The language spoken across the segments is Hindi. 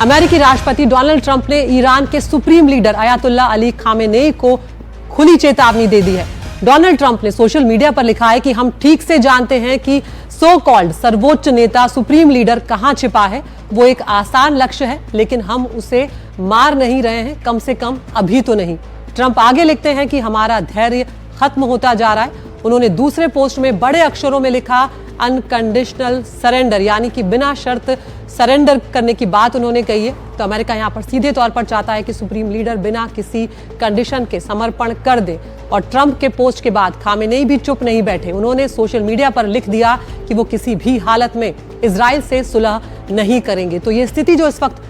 अमेरिकी राष्ट्रपति डोनाल्ड ट्रंप ने ईरान के supreme leader Ayatollah Ali Khamenei को खुली चेतावनी दे दी है। डोनाल्ड ट्रंप ने सोशल मीडिया पर लिखा है कि हम ठीक से जानते हैं कि सो कॉल्ड सर्वोच्च नेता सुप्रीम लीडर कहां छिपा है। वो एक आसान लक्ष्य है, लेकिन हम उसे मार नहीं रहे हैं, कम से कम अभी तो नहीं। ट्रंप आगे लिखते हैं कि हमारा धैर्य खत्म होता जा रहा है। उन्होंने दूसरे पोस्ट में बड़े अक्षरों में लिखा अनकंडीशनल सरेंडर, यानी कि बिना शर्त सरेंडर करने की बात उन्होंने कही है। तो अमेरिका यहां पर सीधे तौर पर चाहता है कि सुप्रीम लीडर बिना किसी कंडीशन के समर्पण कर दे। और ट्रंप के पोस्ट के बाद खामेनेई भी चुप नहीं बैठे। उन्होंने सोशल मीडिया पर लिख दिया कि वो किसी भी हालत में इजराइल से सुलह नहीं करेंगे। तो ये स्थिति जो इस वक्त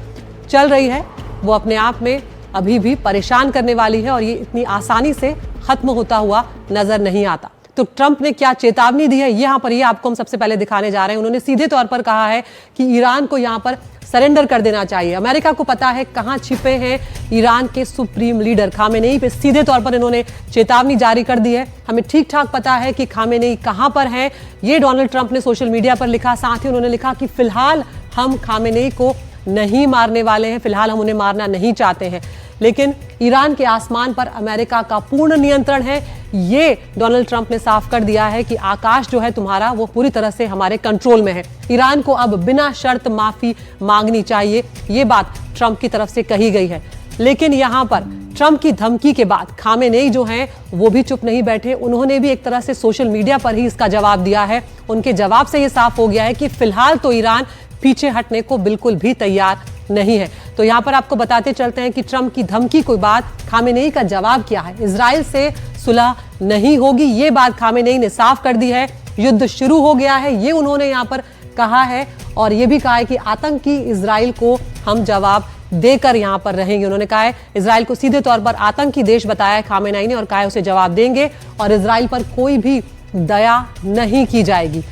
चल रही है वो अपने आप में अभी भी परेशान करने वाली है और ये इतनी आसानी से खत्म होता हुआ नजर नहीं आता। तो ट्रंप ने क्या चेतावनी दी है यहाँ पर, ये आपको हम सबसे पहले दिखाने जा रहे हैं। उन्होंने सीधे तौर पर कहा है कि ईरान को यहाँ पर सरेंडर कर देना चाहिए। अमेरिका को पता है कहां छिपे हैं ईरान के सुप्रीम लीडर खामेनेई। पे सीधे तौर पर इन्होंने चेतावनी जारी कर दी है। हमें ठीक ठाक पता है कि खामेनेई कहां पर हैं। ये डोनाल्ड ट्रंप ने सोशल मीडिया पर लिखा। साथ ही उन्होंने लिखा कि फिलहाल हम खामेनेई को नहीं मारने वाले हैं, फिलहाल हम उन्हें मारना नहीं चाहते हैं, लेकिन ईरान के आसमान पर अमेरिका का पूर्ण नियंत्रण है। ये डोनाल्ड ट्रंप ने साफ कर दिया है कि आकाश जो है तुम्हारा वो पूरी तरह से हमारे कंट्रोल में है। ईरान को अब बिना शर्त माफी मांगनी चाहिए, ये बात ट्रंप की तरफ से कही गई है। लेकिन यहां पर ट्रंप की धमकी के बाद खामेनेई जो हैं वो भी चुप नहीं बैठे। उन्होंने भी एक तरह से सोशल मीडिया पर ही इसका जवाब दिया है। उनके जवाब से ये साफ हो गया है कि फिलहाल तो ईरान पीछे हटने को बिल्कुल भी तैयार नहीं है। तो यहां पर आपको बताते चलते हैं कि ट्रंप की धमकी के बाद खामेनेई का जवाब क्या है। इजराइल से सुलह नहीं होगी, ये बात खामेनेई ने साफ कर दी है। युद्ध शुरू हो गया है, ये उन्होंने यहां पर कहा है। और ये भी कहा है कि आतंकी इजराइल को हम जवाब देकर यहां पर रहेंगे। उन्होंने कहा है इजराइल को सीधे तौर पर आतंकी देश बताया है खामेनेई ने, और कहा है उसे जवाब देंगे और इजराइल पर कोई भी दया नहीं की जाएगी।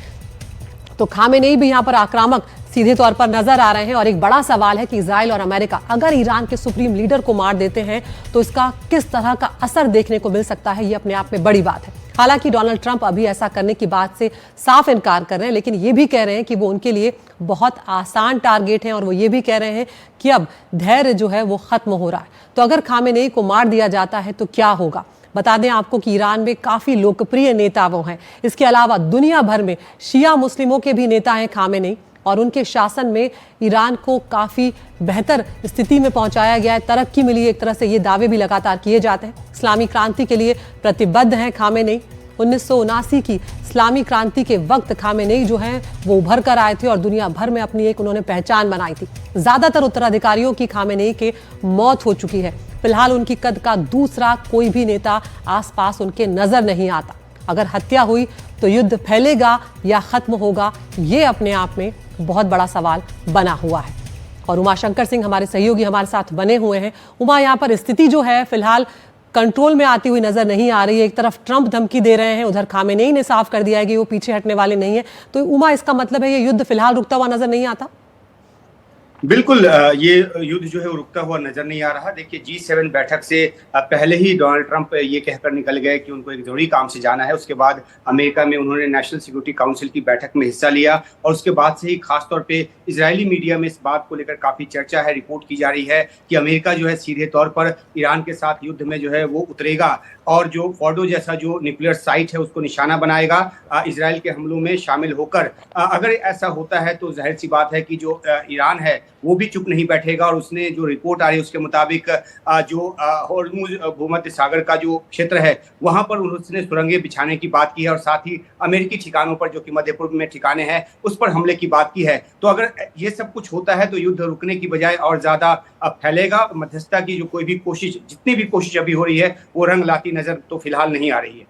तो खामेनेई भी यहां पर आक्रामक सीधे तौर पर नजर आ रहे हैं। और एक बड़ा सवाल है कि इजराइल और अमेरिका अगर ईरान के सुप्रीम लीडर को मार देते हैं तो इसका किस तरह का असर देखने को मिल सकता है, ये अपने आप में बड़ी बात है। हालांकि डोनाल्ड ट्रंप अभी ऐसा करने की बात से साफ इनकार कर रहे हैं, लेकिन ये भी कह रहे हैं कि वो उनके लिए बहुत आसान टारगेट है। और वो ये भी कह रहे हैं कि अब धैर्य जो है वो खत्म हो रहा है। तो अगर खामेनेई को मार दिया जाता है तो क्या होगा। बता दें आपको कि ईरान में काफी लोकप्रिय नेता वो हैं। इसके अलावा दुनिया भर में शिया मुस्लिमों के भी नेता हैं खामेनेई, और उनके शासन में ईरान को काफी बेहतर स्थिति में पहुंचाया गया है, तरक्की मिली है। एक तरह से ये दावे भी लगातार किए जाते हैं। इस्लामी क्रांति के लिए प्रतिबद्ध हैं खामेनेई। 1979 की इस्लामी क्रांति के वक्त खामेनेई जो हैं वो उभर कर आए थे और दुनिया भर में अपनी एक उन्होंने पहचान बनाई थी। ज्यादातर उत्तराधिकारियों की खामेनेई के मौत हो चुकी है। फिलहाल उनकी कद का दूसरा कोई भी नेता आसपास उनके नजर नहीं आता। अगर हत्या हुई तो युद्ध फैलेगा या खत्म होगा, ये अपने आप में बहुत बड़ा सवाल बना हुआ है। और उमा शंकर सिंह हमारे सहयोगी हमारे साथ बने हुए हैं। उमा, यहाँ पर स्थिति जो है फिलहाल कंट्रोल में आती हुई नजर नहीं आ रही है। एक तरफ ट्रंप धमकी दे रहे हैं, उधर खामेनेई ने साफ कर दिया है कि वो पीछे हटने वाले नहीं है। तो उमा, इसका मतलब है ये युद्ध फिलहाल रुकता हुआ नजर नहीं आता? बिल्कुल, ये युद्ध जो है वो रुकता हुआ नजर नहीं आ रहा। देखिए, G7 बैठक से पहले ही डोनाल्ड ट्रंप ये कहकर निकल गए कि उनको एक जरूरी काम से जाना है। उसके बाद अमेरिका में उन्होंने नेशनल सिक्योरिटी काउंसिल की बैठक में हिस्सा लिया, और उसके बाद से ही खासतौर पे इजरायली मीडिया में इस बात को लेकर काफी चर्चा है। रिपोर्ट की जा रही है कि अमेरिका जो है सीधे तौर पर ईरान के साथ युद्ध में जो है वो उतरेगा, और जो फॉर्डो जैसा जो न्यूक्लियर साइट है उसको निशाना बनाएगा इजराइल के हमलों में शामिल होकर। अगर ऐसा होता है तो जाहिर सी बात है कि जो ईरान है वो भी चुप नहीं बैठेगा। और उसने जो रिपोर्ट आ रही है उसके मुताबिक जो होर्मुज भूमध्य सागर का जो क्षेत्र है वहां पर उन्होंने सुरंगें बिछाने की बात की है, और साथ ही अमेरिकी ठिकानों पर जो कि मध्य पूर्व में ठिकाने हैं उस पर हमले की बात की है। तो अगर ये सब कुछ होता है तो युद्ध रुकने की बजाय और ज्यादा फैलेगा। मध्यस्थता की जो कोई भी कोशिश, जितनी भी कोशिश अभी हो रही है, वो रंग लाती नजर तो फिलहाल नहीं आ रही है।